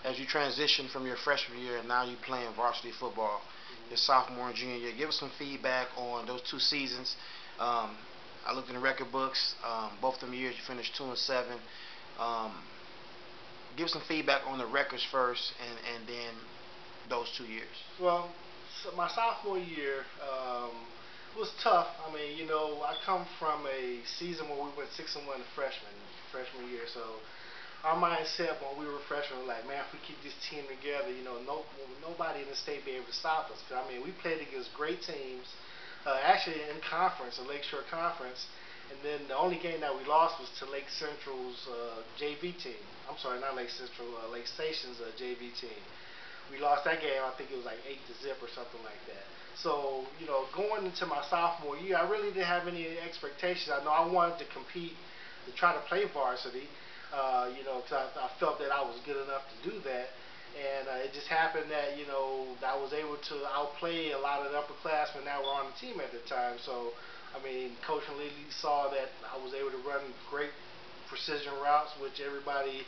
as you transition from your freshman year and now you playing varsity football, your sophomore and junior year. Give us some feedback on those 2 seasons. I looked in the record books. Both of them years you finished 2-7. Um, give us some feedback on the records first, and then those 2 years. Well, so my sophomore year was tough. I mean, I come from a season where we went 6-1 freshman year. So our mindset when we were freshmen was like, man, if we keep this team together, nobody in the state be able to stop us. I mean, we played against great teams, actually in conference, the Lakeshore Conference. And then the only game that we lost was to Lake Central's JV team. I'm sorry, not Lake Central, Lake Station's JV team. We lost that game. I think it was like 8-0 or something like that. So, going into my sophomore year, I really didn't have any expectations. I know I wanted to compete to try to play varsity, because I felt that I was good enough to do that. And it just happened that, I was able to outplay a lot of the upperclassmen that were on the team at the time. So, I mean, Coach and Lily saw that I was able to run great precision routes, which everybody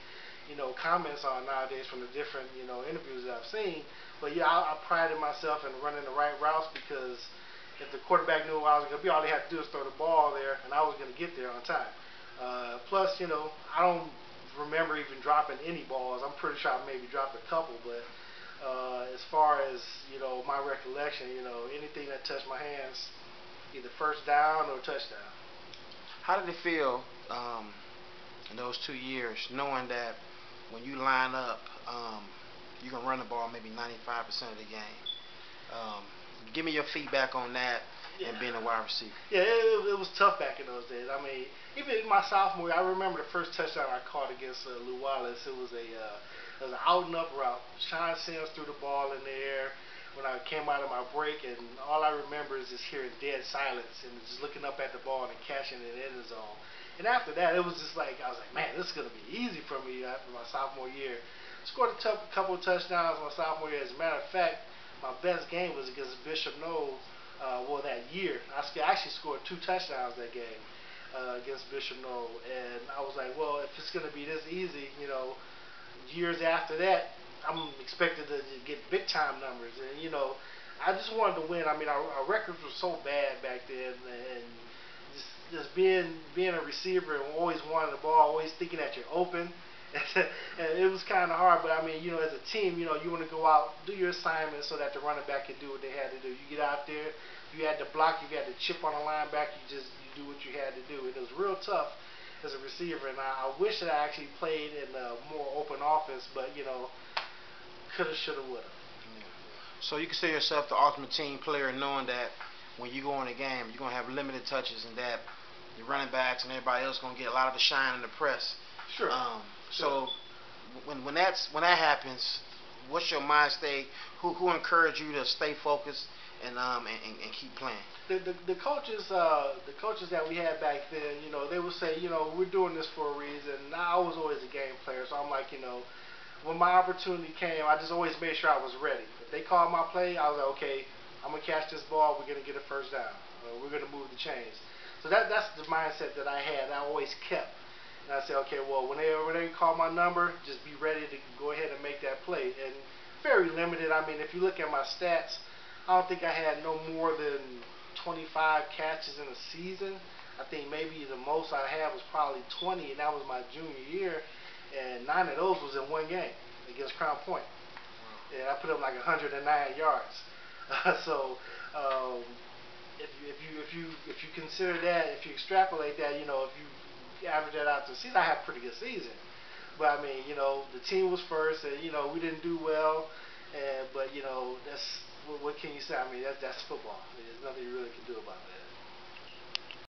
comments on nowadays from the different, interviews that I've seen. But yeah, I prided myself in running the right routes, because if the quarterback knew where I was going to be, all he had to do was throw the ball there, and I was going to get there on time. Plus, I don't remember even dropping any balls. I'm pretty sure I maybe dropped a couple, but as far as, my recollection, anything that touched my hands, either first down or touchdown. How did it feel in those 2 years, knowing that when you line up, you can run the ball maybe 95% of the game? Give me your feedback on that. Yeah. And being a wide receiver. Yeah, it was tough back in those days. I mean, even in my sophomore year, I remember the first touchdown I caught against Lou Wallace. It was an out and up route. Sean Sims threw the ball in the air when I came out of my break, and all I remember is just hearing dead silence and just looking up at the ball and catching it in the zone. And after that, it was just like, I was like, man, this is going to be easy for me after my sophomore year. Scored a couple of touchdowns my sophomore year. As a matter of fact, my best game was against Bishop Knowles. That year, I actually scored 2 touchdowns that game against Bishop Knowles. And I was like, well, if it's going to be this easy, years after that, I'm expected to get big time numbers. And, I just wanted to win. I mean, our records were so bad back then, and just being a receiver and always wanting the ball, always thinking that you're open. And it was kind of hard, but I mean, as a team, you want to go out, do your assignments so that the running back could do what they had to do. You get out there, you had to block, you had to chip on the linebacker, you do what you had to do. It was real tough as a receiver, and I wish that I actually played in a more open offense, but coulda, shoulda, woulda. Yeah. So you consider yourself the ultimate team player, knowing that when you go in a game, you're gonna have limited touches, and that your running backs and everybody else gonna get a lot of the shine in the press. Sure. So when that happens, what's your mind state? Who encouraged you to stay focused and keep playing? The coaches that we had back then, they would say, we're doing this for a reason. And I was always a game player, so I'm like, when my opportunity came, I just always made sure I was ready. If they called my play, I was like, okay, I'm gonna catch this ball. We're gonna get a first down. We're gonna move the chains. So that's the mindset that I had. I always kept. And I said, okay, well, whenever they call my number, just be ready to go ahead and make that play. And very limited. I mean, if you look at my stats, I don't think I had no more than 25 catches in a season. I think maybe the most I had was probably 20, and that was my junior year. And 9 of those was in one game against Crown Point. And I put up like 109 yards. So if you consider that, if you extrapolate that, if you average that out to the season, I had a pretty good season. But I mean, the team was first, and we didn't do well, but that's what can you say? I mean, that's football. There's nothing you really can do about that.